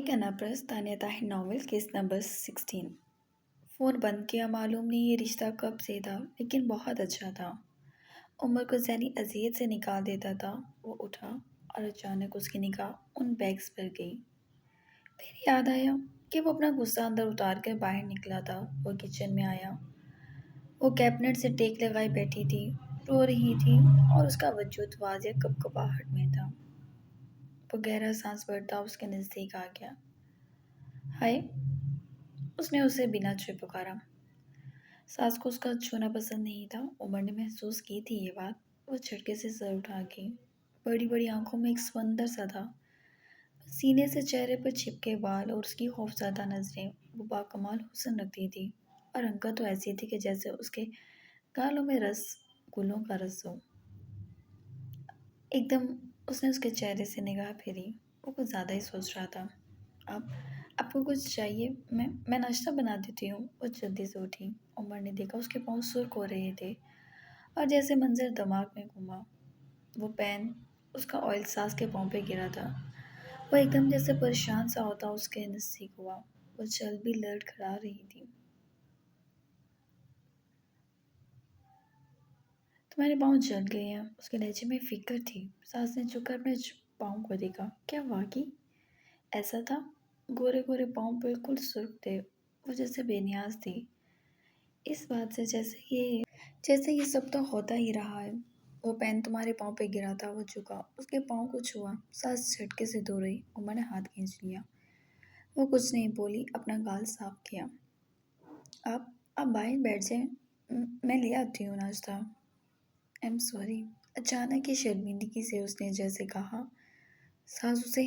कैनपरस Tanya Tahir novel case number 16। Phone बंद किया। मालूम नहीं ये रिश्ता कब से था, लेकिन बहुत अच्छा था। उमर को ज़हनी अज़ियत से निकाल देता था। वो उठा और अचानक उसकी निगाह उन बैग्स पर गई। फिर याद आया कि वो अपना गुस्सा अंदर उतार कर बाहर निकला था। वो किचन में आया। वो कैबिनेट से टेक लगाई बैठी थी, रो रही थी और उसका वजूद वाज़िह कपकपाहट में था। वो गहरा सांस भरता उसके नज़दीक आ गया। हाय, उसने उसे बिना छुए पुकारा। सास को उसका छूना पसंद नहीं था। उमर ने महसूस की थी ये बात। वो झटके से सर उठा गई। बड़ी बड़ी आंखों में एक समंदर सा था। सीने से चेहरे पर चिपके बाल और उसकी खौफज़दा नज़रें। वो बाकमाल हुस्न रखती थी और हरकत तो ऐसी थी कि जैसे उसके गालों में रस, गुलों का रस हो। एकदम उसने उसके चेहरे से निगाह फेरी। वो कुछ ज़्यादा ही सोच रहा था। आप आपको कुछ चाहिए? मैं नाश्ता बना देती हूँ। वो जल्दी से उठी। उमर ने देखा उसके पाँव सुर्ख हो रहे थे और जैसे मंजर दिमाग में घूमा। वो पेन उसका ऑयल सास के पाँव पे गिरा था। वो एकदम जैसे परेशान सा होता उसके नज़दीक हुआ। वो चल भी लड़खड़ा रही थी। तुम्हारे पाँव जल गए हैं, उसके लहजे में फिक्र थी। सास ने झुककर अपने पाँव को देखा। क्या वाकई ऐसा था? गोरे गोरे पाँव बिल्कुल सुर्ख थे। वो जैसे बेनियाज थी इस बात से, जैसे ये सब तो होता ही रहा है। वो पेन तुम्हारे पाँव पे गिरा था। वो झुका, उसके पाँव को छुआ। सांस झटके से दूर रही। उमर ने हाथ खींच लिया। वो कुछ नहीं बोली, अपना गाल साफ किया। आप बाहर बैठ जाए, मैं ले आती हूँ नाश्ता। I am sorry. अचानक ही शर्मिंदगी से उसने जैसे कहा। सास उसे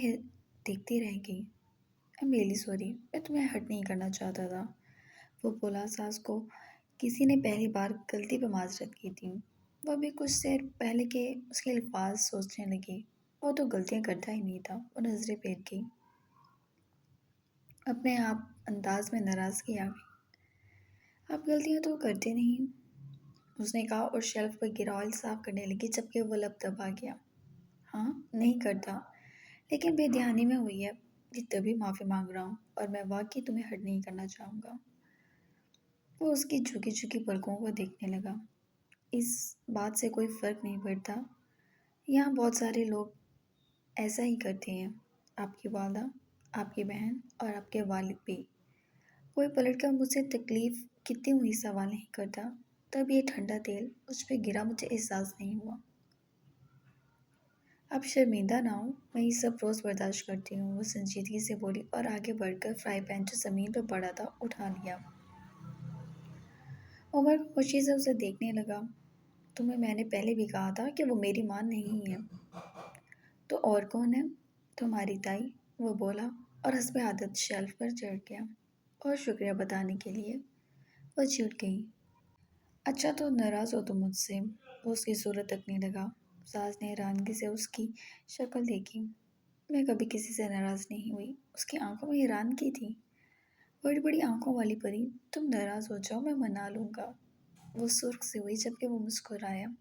देखती रह गई। आई एम रियली सॉरी, मैं तुम्हें हर्ट नहीं करना चाहता था। वो बोला। सास को किसी ने पहली बार गलती पर माजरत की थी। वह भी कुछ देर पहले के उसके अल्फाज सोचने लगी। वो तो गलतियां करता ही नहीं था। वो नजरें फेर गई। अपने आप अंदाज में नाराज़गी आ गई। आप गलतियां तो करते नहीं, उसने कहा और शेल्फ पर गिरा ऑयल साफ करने लगी, जबकि वो लब दबा गया। हाँ, नहीं करता, लेकिन बेध्यानी में हुई है। ये तभी माफ़ी मांग रहा हूँ और मैं वाकई तुम्हें हर्ट नहीं करना चाहूँगा। वो उसकी झुकी झुकी पलकों को देखने लगा। इस बात से कोई फ़र्क नहीं पड़ता। यहाँ बहुत सारे लोग ऐसा ही करते हैं। आपकी वालदा, आपकी बहन और आपके वालिद भी। कोई पलटकर मुझसे तकलीफ़ कितनी हुई सवाल नहीं करता। तब ये ठंडा तेल उस पर गिरा, मुझे एहसास नहीं हुआ। आप शर्मिंदा ना हो, मैं ये सब रोज़ बर्दाश्त करती हूँ। वो संजीदगी से बोली और आगे बढ़कर फ्राई पैन जो ज़मीन पर पड़ा था उठा लिया। उमर खुशी से उसे देखने लगा। तुम्हें मैंने पहले भी कहा था कि वो मेरी माँ नहीं है। तो और कौन है? तुम्हारी ताई, वो बोला और हस्ब आदत शेल्फ पर चढ़ गया। और शुक्रिया बताने के लिए वो चिढ़ गई। अच्छा, तो नाराज़ हो तुम मुझसे? वो उसकी सूरत तकने लगा। सास ने हैरानगी से उसकी शक्ल देखी। मैं कभी किसी से नाराज़ नहीं हुई। उसकी आंखों में हैरानगी थी। बड़ी बड़ी आंखों वाली परी, तुम नाराज़ हो जाओ, मैं मना लूँगा। वो सुर्ख से हुई, जबकि वो मुस्कुराया।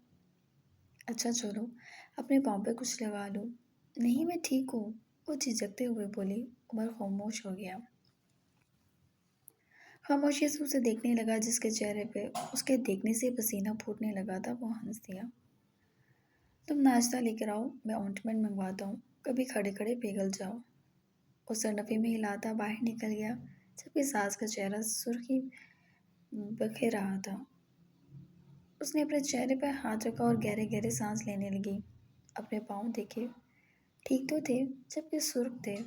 अच्छा चलो, अपने पाँव पे कुछ लगा लो। नहीं, मैं ठीक हूँ, वो झिझकते हुए बोली। उमर खामोश हो गया। खामोशी से उसे देखने लगा, जिसके चेहरे पे उसके देखने से पसीना फूटने लगा था। वो हंस दिया। तुम नाश्ता लेकर आओ, मैं ऑइंटमेंट मंगवाता हूँ, कभी खड़े खड़े पिघल जाओ। वो सरनफी में हिलाता बाहर निकल गया, जबकि सास का चेहरा सुर्खी बखेर रहा था। उसने अपने चेहरे पर हाथ रखा और गहरे गहरे सांस लेने लगी। अपने पाँव देखे, ठीक तो थे, जबकि सुर्ख थे,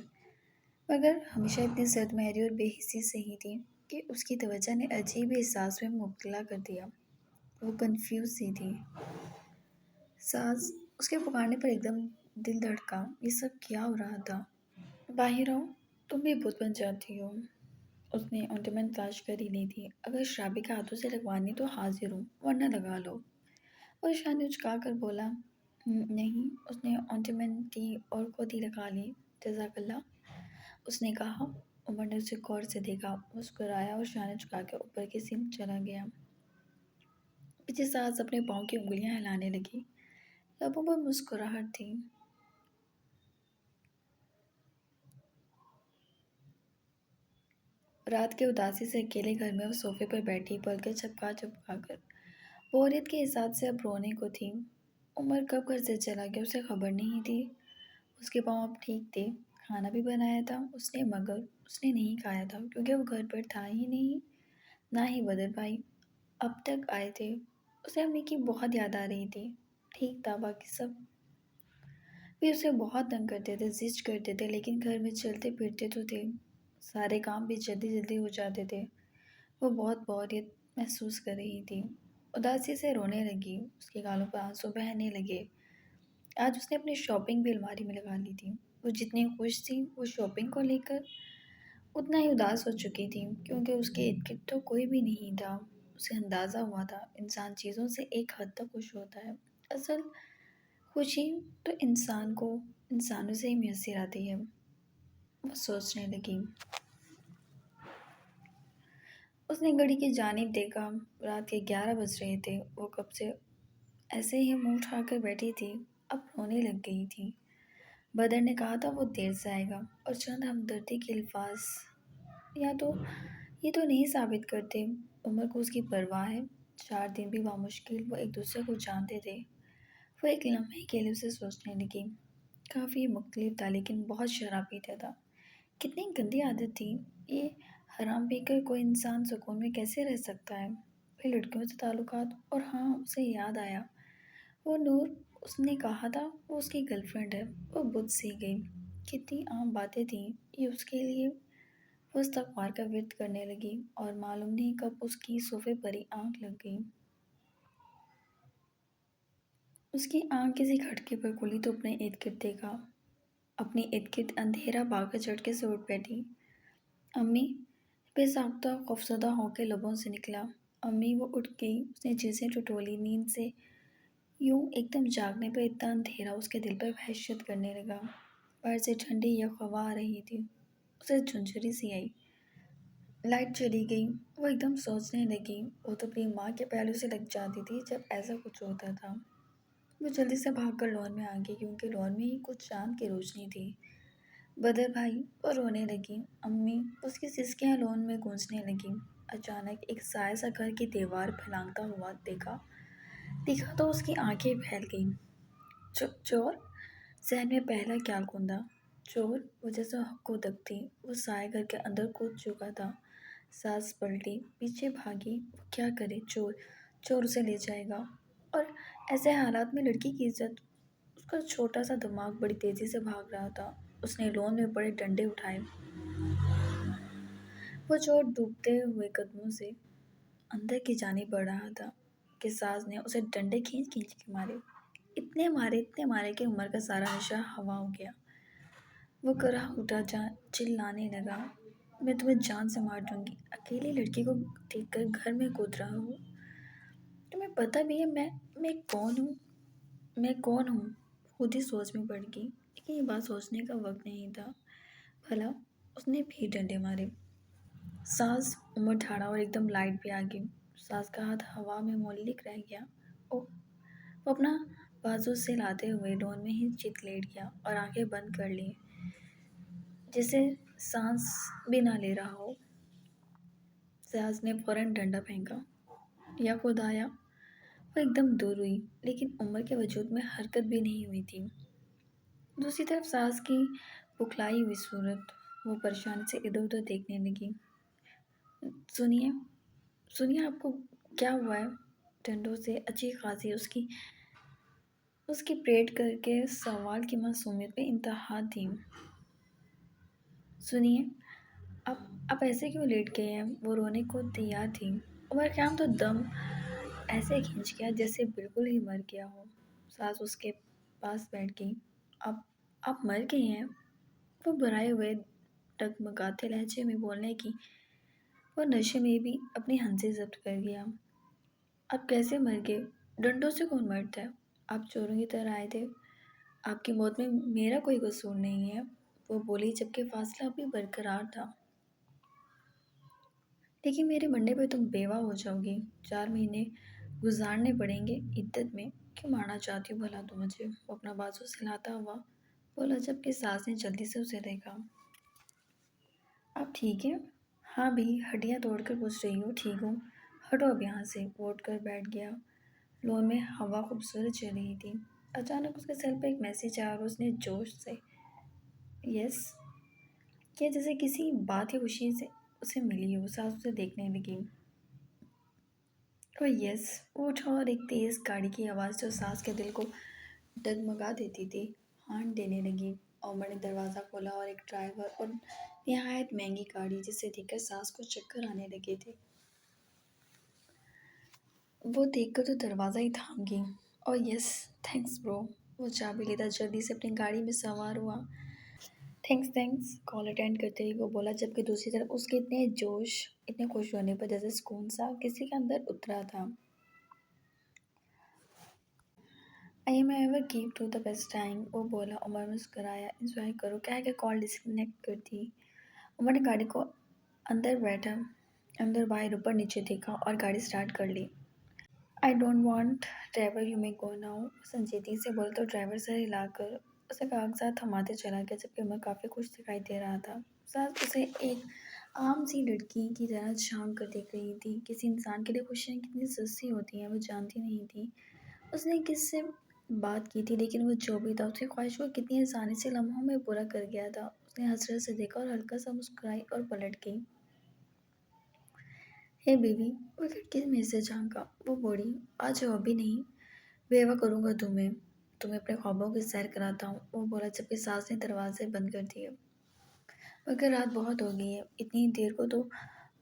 मगर हमेशा इतनी जदमहरी और बेहिसी से ही थी कि उसकी तवज्जो ने अजीब ही एहसास में मुब्तला कर दिया। वो कंफ्यूज सी थी। सास उसके पुकारने पर एकदम दिल धड़का। ये सब क्या हो रहा था? बाहर आओ, तुम भी भूत बन जाती हो। उसने ऑइंटमेंट तलाश कर ही ली थी। अगर श्राबी के हाथों से लगवानी तो हाजिर हूँ, वरना लगा लो। और शान उचका कर बोला। नहीं। उसने ऑइंटमेंट की और खुद ही लगा ली। जज़ाकल्लाह, उसने कहा। उमर ने उसे गौर से देखा, मुस्कुराया और शान झुका के ऊपर की सिम चला गया। पीछे सास अपने पाँव की उंगलियां हिलाने लगी। लबों पर मुस्कुराहट थी। رات کے اداسی سے اکیلے گھر میں وہ صوفے پر بیٹھی پلکیں چپکا چپکا کر بوریت کے حساب سے اب رونے کو تھی۔ عمر کب گھر سے چلا گیا اسے خبر نہیں تھی۔ اس کے پاؤں اب ٹھیک تھے، کھانا بھی بنایا تھا اس نے، مگر اس نے نہیں کھایا تھا کیونکہ وہ گھر پر تھا ہی نہیں، نہ ہی بدر بھائی اب تک آئے تھے۔ اسے امی کی بہت یاد آ رہی تھی۔ ٹھیک تھا، باقی سب بھی اسے بہت تنگ کرتے تھے، زج کرتے تھے، لیکن گھر میں چلتے پھرتے تو تھے، سارے کام بھی جلدی جلدی ہو جاتے تھے۔ وہ بہت بوریت محسوس کر رہی تھی، اداسی سے رونے لگی، اس کے گالوں پر آنسو بہنے لگے۔ آج اس نے اپنی شاپنگ بھی الماری میں لگا لی تھی۔ وہ جتنی خوش تھی وہ شاپنگ کو لے کر، اتنا ہی اداس ہو چکی تھی کیونکہ اس کے ارد گرد تو کوئی بھی نہیں تھا۔ اسے اندازہ ہوا تھا انسان چیزوں سے ایک حد تک خوش ہوتا ہے، اصل خوشی تو انسان کو انسانوں سے ہی میسر آتی ہے۔ وہ سوچنے لگی۔ اس نے گھڑی کی جانب دیکھا، رات کے 11 بج رہے تھے۔ وہ کب سے ایسے ہی منہ اٹھا کر بیٹھی تھی، اب رونے لگ گئی تھی۔ بدر نے کہا تھا وہ دیر سے آئے گا، اور چند ہمدردی کے الفاظ یہ تو نہیں ثابت کرتے عمر کو اس کی پرواہ ہے۔ 4 دن بھی بامشکل وہ ایک دوسرے کو جانتے تھے۔ وہ ایک لمحے کے لیے اسے سوچنے لگی۔ کافی مختلف تھا لیکن بہت شراب پیتا تھا۔ کتنی گندی عادت تھی یہ، حرام پی کر کوئی انسان سکون میں کیسے رہ سکتا ہے؟ پھر لڑکیوں سے تعلقات، اور ہاں اسے یاد آیا، وہ نور، اس نے کہا تھا وہ اس کی گرل فرینڈ ہے۔ وہ بت سی گئی، کتنی عام باتیں تھیں یہ اس کے لیے۔ وہ استغفار کا ورد کرنے لگی اور معلوم نہیں کب اس کی صوفے پر ہی آنکھ لگ گئی۔ اس کی آنکھ کسی کھٹکے پر کھلی تو اپنے ارد گرد دیکھا، اپنے ارد گرد اندھیرا پا کر جھٹکے سے اٹھ بیٹھی۔ امی، بے ساختہ خوفزدہ ہو کے لبوں سے نکلا۔ امی، وہ اٹھ گئی، اس نے چیزیں ٹٹولی، نیند سے یوں ایک دم جاگنے پر اتنا اندھیرا اس کے دل پر وحشت کرنے لگا۔ باہر سے ٹھنڈی یک ہوا آ رہی تھی، اسے جھنجھری سی آئی۔ لائٹ چلی گئی، وہ ایک دم سوچنے لگی۔ وہ تو اپنی ماں کے پہلو سے لگ جاتی تھی جب ایسا کچھ ہوتا تھا۔ وہ جلدی سے بھاگ کر لان میں آ گئی کیونکہ لان میں ہی کچھ چاند کی روشنی تھی۔ بدر بھائی، وہ رونے لگی۔ امی، اس کی سسکیاں لان میں گونجنے لگیں۔ اچانک ایک سایہ سا گھر کی دیوار پہ لانگتا ہوا دکھا تو اس کی آنکھیں پھیل گئیں۔ چور؟ ذہن میں پہلا خیال کوندا، چور؟ وہ جیسے حق کو دک تھی، وہ سایہ گھر کے اندر کود چکا تھا۔ سانس پلٹی، پیچھے بھاگی، وہ کیا کرے؟ چور اسے لے جائے گا، اور ایسے حالات میں لڑکی کی عزت۔ اس کا چھوٹا سا دماغ بڑی تیزی سے بھاگ رہا تھا۔ اس نے لان میں بڑے ڈنڈے اٹھائے۔ وہ چور ڈوبتے ہوئے قدموں سے اندر کی جانب بڑھ رہا تھا کہ ساز نے اسے ڈنڈے کھینچ کھینچ کے مارے، اتنے مارے کہ عمر کا سارا نشہ ہوا ہو گیا۔ وہ کراہ اٹھا، چلانے لگا، میں تمہیں جان سے مار دوں گی، اکیلی لڑکی کو دیکھ کر گھر میں کود رہا ہوں، تمہیں پتہ بھی ہے میں کون ہوں؟ خود ہی سوچ میں پڑ گئی، لیکن یہ بات سوچنے کا وقت نہیں تھا۔ بھلا اس نے بھی ڈنڈے مارے۔ ساز، عمر ٹھاڑا اور ایک دم لائٹ بھی آ گئی۔ ساز کا ہاتھ ہوا میں معلق رہ گیا۔ وہ اپنا بازو سے لاتے ہوئے لون میں ہی چت لیٹ گیا اور آنکھیں بند کر لیں جیسے سانس بھی نہ لے رہا ہو۔ ساز نے فوراً ڈنڈا پھینکا۔ یا خدایا! وہ ایک دم دور ہوئی، لیکن عمر کے وجود میں حرکت بھی نہیں ہوئی تھی۔ دوسری طرف ساز کی بکھلائی ہوئی صورت، وہ پریشانی سے ادھر ادھر دیکھنے لگی۔ سنیے آپ کو کیا ہوا ہے؟ ڈنڈوں سے اچھی خاصی اس کی پریڈ کر کے سوال کی معصومیت پہ انتہا تھی۔ سنیے، آپ ایسے کیوں لیٹ گئے ہیں؟ وہ رونے کو تیار تھی۔ عمر خیام تو دم ایسے کھینچ گیا جیسے بالکل ہی مر گیا ہو۔ ساس اس کے پاس بیٹھ گئی۔ آپ مر گئے ہیں؟ وہ بھرائے ہوئے ڈگمگاتے لہجے میں بولنے کی، وہ نشے میں بھی اپنی ہنسی ضبط کر گیا۔ آپ کیسے مر گئے؟ ڈنڈوں سے کون مرتا ہے؟ آپ چوروں کی طرح آئے تھے، آپ کی موت میں میرا کوئی قصور نہیں ہے، وہ بولی جبکہ فاصلہ بھی برقرار تھا۔ لیکن میرے مرنے پہ تم بیوہ ہو جاؤ گی، 4 مہینے گزارنے پڑیں گے عدت میں، کیوں مارنا چاہتی ہو بھلا تو مجھے؟ وہ اپنا بازو سلاتا ہوا بولا جبکہ ساس نے جلدی سے اسے دیکھا۔ آپ ٹھیک ہیں؟ हाँ भी, हड्डियाँ तोड़ कर पूछ रही हो, ठीक हूँ। हटो अब यहाँ से, वो उठ कर बैठ गया। लॉन में हवा खूबसूरत चल रही थी। अचानक उसके सेल पे एक मैसेज आया और उसने जोश से यस किया, जैसे किसी बात की खुशी से उसे मिली हो। सास उसे देखने लगी। और यस, वो उठा और एक तेज गाड़ी की आवाज़ जो सास के दिल को डगमगा देती थी, हॉर्न देने लगी। अमर ने दरवाज़ा खोला और एक ड्राइवर और निहायत महंगी गाड़ी, जिसे देखकर सास को चक्कर आने लगे थे। वो देखकर तो दरवाज़ा ही थाम गई। और यस, थैंक्स ब्रो। वो चाबी लेता जल्दी से अपनी गाड़ी में सवार हुआ। थैंक्स थैंक्स, कॉल अटेंड करते ही वो बोला, जबकि दूसरी तरफ उसके इतने जोश, इतने खुश होने पर जैसे सुकून सा किसी के अंदर उतरा था। I am ever keep to the best time, वो बोला। उमर मुस्कराया। इंजॉय करो, क्या है कि कॉल डिस्कनेक्ट कर दी। उमर ने गाड़ी को अंदर बैठा, अंदर बाहर ऊपर नीचे देखा और गाड़ी स्टार्ट कर ली। I don't want driver, you may go now, संजीदगी से बोला तो ड्राइवर सर हिलाकर उसे कागजात थमाते चला गया, जबकि उमर काफ़ी खुश दिखाई दे रहा था। सास उसे एक आम सी लड़की की तरह झांक कर देख रही थी। किसी इंसान के लिए खुशियाँ कितनी सस्ती होती हैं वो जानती नहीं थी। उसने किससे बात की थी, लेकिन वो जो भी था उसकी ख्वाहिश को कितनी आसानी से लम्हों में पूरा कर गया था। उसने हसरत से देखा और हल्का सा मुस्कुराई और पलट गई। हे बीवी, वो खिड़की में से झांका। वो बोली, आज हो अभी नहीं, बेवा करूँगा तुम्हें, तुम्हें अपने ख्वाबों की सैर कराता हूँ, वो बोला, जबकि सास ने दरवाजे बंद कर दिए। मगर रात बहुत हो गई है, इतनी देर को तो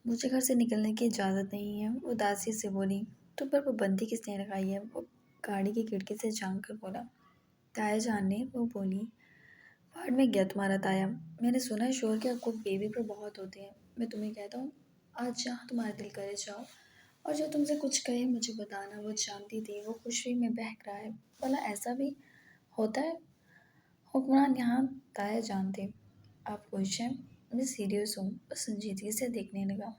मुझे घर से निकलने की इजाज़त नहीं है, वो उदासी से बोली। तुम पर पाबंदी किसने लगाई है, वो गाड़ी की खिड़की से झांक कर बोला। ताया जान ने, वो बोली। भाड़ में गया तुम्हारा ताया, मैंने सुना है शोर के हकूक़ बेबी पर बहुत होते हैं। मैं तुम्हें कहता हूँ, आज जहाँ तुम्हारा दिल करे जाओ, और जो तुमसे कुछ कहे मुझे बताना। वो जानती थी वो खुशी में बहक रहा है। भला ऐसा भी होता है? हुक्मरान यहाँ ताया जान थे। आप खुश हैं? मैं सीरियस हूँ, बस संजीदगी से देखने लगा।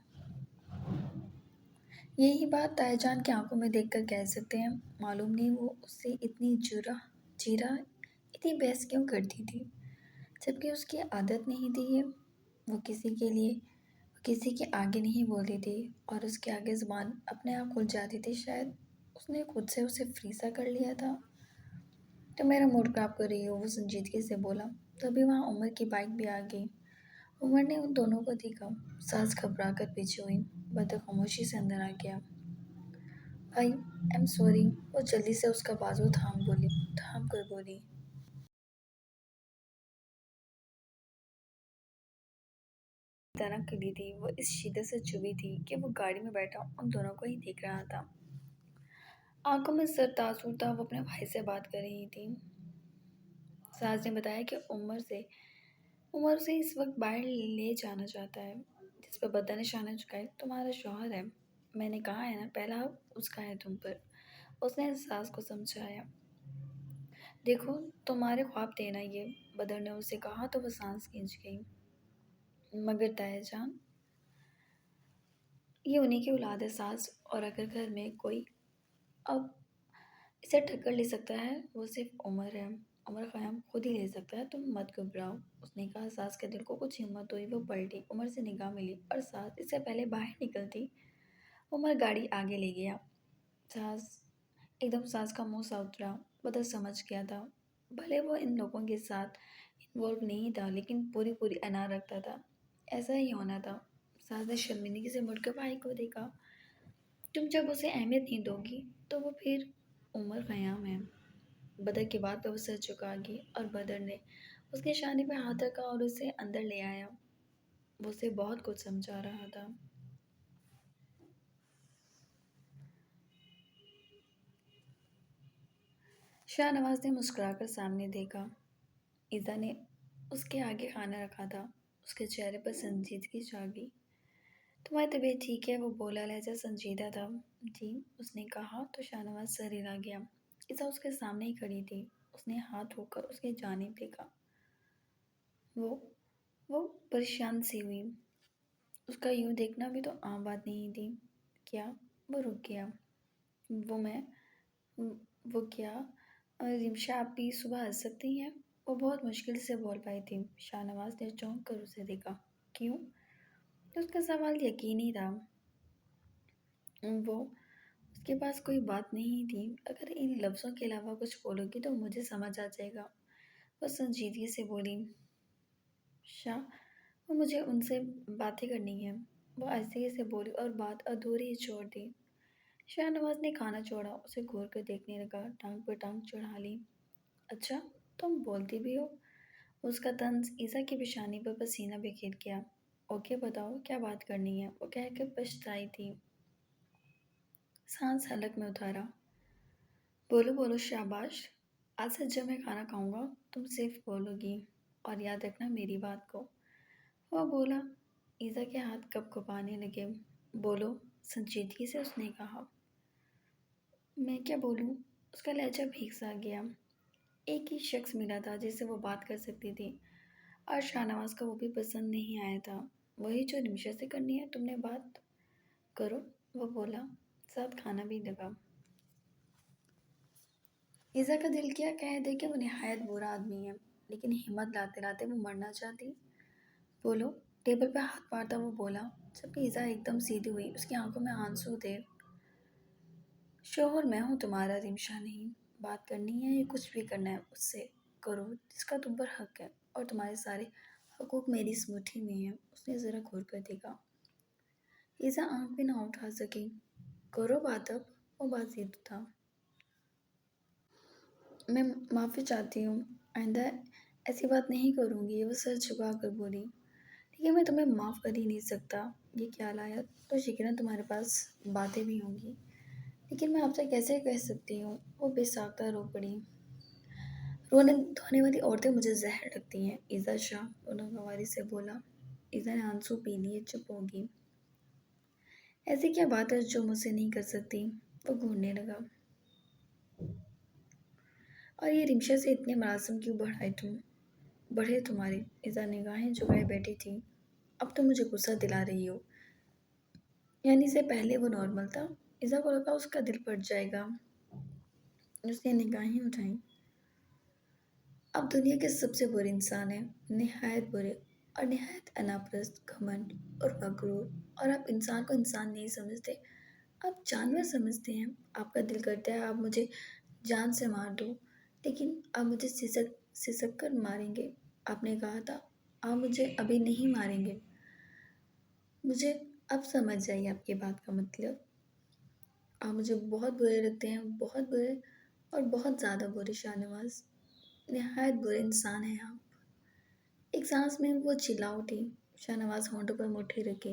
यही बात ताया जान की आंखों में देखकर कह सकते हैं। मालूम नहीं वो उससे इतनी जुरा जीरा इतनी बहस क्यों करती थी, जबकि उसकी आदत नहीं थी ये। वो किसी के आगे नहीं बोलती थी, और उसके आगे ज़ुबान अपने आप खुल जाती थी। शायद उसने खुद से उसे फ्री सा कर लिया था। तो मेरा मूड खराब कर रही हो, वो संजीदगी से बोला। तभी वहाँ उमर की बाइक भी आ गई। उमर ने उन दोनों को देखा। सास घबरा कर पीछे हुई। बदर खामोशी से अंदर आ गया। भाई, आई एम सॉरी, वो जल्दी से उसका बाजू थाम कर बोली। तरह खड़ी थी। वो इस शिद्दत से चुभी थी कि वो गाड़ी में बैठा उन दोनों को ही देख रहा था। आंखों में सर तासुर था। वो अपने भाई से बात कर रही थी। सास ने बताया कि उमर से इस वक्त बाहर ले जाना चाहता है। जिस पर बद्दा ने शाना झुकाई। तुम्हारा शौहर है, मैंने कहा है ना, पहला हक उसका है तुम पर, उसने सास को समझाया। देखो, तुम्हारे ख्वाब थे ना ये, बदर ने उसे कहा तो वो सांस खींच गई। मगर ताया जान, ये उन्हीं की औलाद है सास, और अगर घर में कोई अब इसे टक्कर ले सकता है, वो सिर्फ उमर है। उमर ख़याम खुद ही ले सकता है, तुम मत घबराओ, उसने कहा। सास के दिल को कुछ हिम्मत हुई। वो पलटी, उमर से निगाह मिली, और सास इससे पहले बाहर निकलती उमर गाड़ी आगे ले गया। सास एकदम सास का मुंह सा उतरा। बदल समझ गया था। भले वो इन लोगों के साथ इन्वॉल्व नहीं था, लेकिन पूरी पूरी अनार रखता था। ऐसा ही होना था। सास ने शर्मिंदगी से मुड़कर भाई को देखा। तुम जब उसे अहमियत नहीं दोगी तो वो फिर उमर ख़याम है। बदर की बात पर वो सर झुका गई, और बदर ने उसके शाने पे हाथ रखा और उसे अंदर ले आया। वो उसे बहुत कुछ समझा रहा था। शाहनवाज ने मुस्कुराकर सामने देखा। ईज़ा ने उसके आगे खाना रखा था। उसके चेहरे पर संजीदगी छा गई। तुम्हारी तबीयत ठीक है, वो बोला, लहजा संजीदा था। जी, उसने कहा तो शाहनवाज सर हिला गया। ईज़ा उसके सामने ही खड़ी थी। उसने हाथ होकर उसकी जानिब देखा। वो वो परेशान सी हुई। उसका यूं देखना भी तो आम बात नहीं थी। क्या? वो रुक गया। वो मैं वो क्या? रिमशा, आप भी सुबह हंस सकती हैं? वो बहुत मुश्किल से बोल पाई थी। शाहनवाज ने चौंक कर उसे देखा। क्यों? उसका सवाल यकीनी था। वो उसके पास कोई बात नहीं थी। अगर इन लफ्ज़ों के अलावा कुछ बोलोगी तो मुझे समझ आ जाएगा। वो संजीदगी से बोली, शाह, वो मुझे उनसे बातें करनी है। वो आहिस्ते से बोली और बात अधूरी ही छोड़ दी। शाहनवाज ने खाना छोड़ा, उसे घूर कर देखने लगा, टांग पर टांग चढ़ा ली। अच्छा, तुम बोलती भी हो? उसका तंज ईसा की पेशानी पर पसीना बिखेर गया। ओके बताओ क्या बात करनी है, वो कहकर पछताई थी। सांस हलक में उतारा। बोलो बोलो शाबाश। आज से जब मैं खाना खाऊंगा तुम सिर्फ बोलोगी और याद रखना मेरी बात को। वह बोला। ईसा के हाथ कँपकँपाने लगे। बोलो, संजीदगी से उसने कहा। मैं क्या बोलूं? उसका लहजा भीग सा गया। एक ही शख्स मिला था जिससे वो बात कर सकती थी और शाहनवाज को वो भी पसंद नहीं आया था। वही जो निमिषा से करनी है तुमने बात करो, वो बोला, साथ खाना भी लगा। ईज़ा का दिल किया कह दे कि वो निहायत बुरा आदमी है, लेकिन हिम्मत लाते लाते वो मरना चाहती। बोलो, टेबल पर हाथ मारता वो बोला। जबकि ईज़ा एकदम सीधी हुई, उसकी आंखों में आंसू थे। शोहर मैं हूँ तुम्हारा, रिमशा नहीं। बात करनी है या कुछ भी करना है उससे करो जिसका तुम पर हक है, और तुम्हारे सारे हकूक मेरी इस मुट्ठी में है। उसने ज़रा घूर कर देखा। ईज़ा आंख भी ना उठा सकी। करो बात अब, वो बातचीत था। मैं माफ़ी चाहती हूँ, आइंदा ऐसी बात नहीं करूँगी, वो सर झुका कर बोली। ठीक है, मैं तुम्हें माफ़ कर ही नहीं सकता। ये ख्याल आया तो यकीनन तुम्हारे पास बातें भी होंगी, लेकिन मैं आपसे कैसे कह सकती हूँ? वो बेसाख्ता रो पड़ी। रोने धोने वाली औरतें मुझे जहर लगती हैं, ईज़ा शाह, वो नागवारी से बोला। ईज़ा ने आंसू पी लिए, चुप होगी। ऐसी क्या बात है जो मुझसे नहीं कर सकती? वो घूरने लगा। और ये रिमशा से इतने मरासम क्यों बढ़े तुम्हारे? ईज़ा निगाहें झुकाए बैठी थी। अब तो मुझे गुस्सा दिला रही हो। यानी से पहले वो नॉर्मल था। ईज़ा को लगा उसका दिल फट जाएगा। उसने निगाहें उठाई। अब दुनिया के सबसे बुरे इंसान हैं, निहायत बुरे और निहायत अनापरस्त, घमंड और मगरूर। और आप इंसान को इंसान नहीं समझते, आप जानवर समझते हैं। आपका दिल करता है आप मुझे जान से मार दो, लेकिन आप मुझे सिसक सिसक कर मारेंगे। आपने कहा था आप मुझे अभी नहीं मारेंगे। मुझे अब समझ जाइए आपकी बात का मतलब। आप मुझे बहुत बुरे लगते हैं, बहुत बुरे और बहुत ज़्यादा बुरे शाहनवाज। निहायत बुरे इंसान हैं आप। एक सांस में वो चिल्ला उठी। शाहनवाज होंठों पर मुट्ठी रखे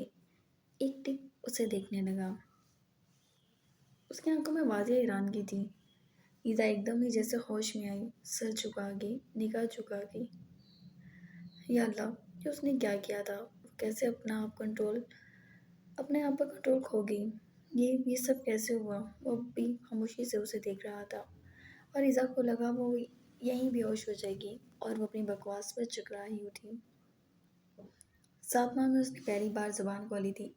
एक टिक उसे देखने लगा। उसकी आंखों में वाज़ेह हैरानगी थी। ईज़ा एकदम ही जैसे होश में आई, सर झुका गई, निगाह झुका गई। या अल्लाह, ये उसने क्या किया था? वो कैसे अपने आप पर कंट्रोल खो गई? ये सब कैसे हुआ? वो अब भी खामोशी से उसे देख रहा था और ईज़ा को लगा वो यहीं बेहोश हो जाएगी, और वो अपनी बकवास पर चकरा ही उठी। 7 माह में उसने पहली बार ज़बान खोली थी।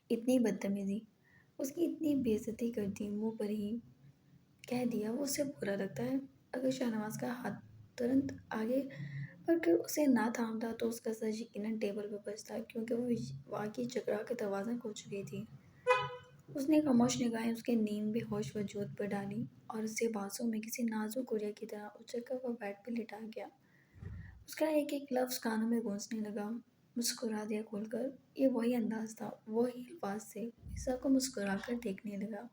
इतनी बदतमीज़ी, उसकी इतनी बेइज्जती कर दी, मुँह पर ही कह दिया वो उसे बुरा लगता है। अगर शाहनवाज का हाथ तुरंत आगे बढ़कर उसे ना थामता तो उसका सर यकीनन टेबल पर बजता, क्योंकि वो वाकई चकरा के तवाज़ुन खो चुकी थी। उसने खामोश निगाहें उसके नीम बेहोश वजूद पर डाली और उसे बांसों में किसी नाजुक गुड़िया की तरह उचक कर वह बेड पर लिटा गया। उसका एक एक लफ्ज़ कानों में गूंजने लगा। मुस्कुरा दिया खुलकर। ये वही अंदाज था, वही अल्फाज थे। ईसा को मुस्कुरा कर देखने लगा।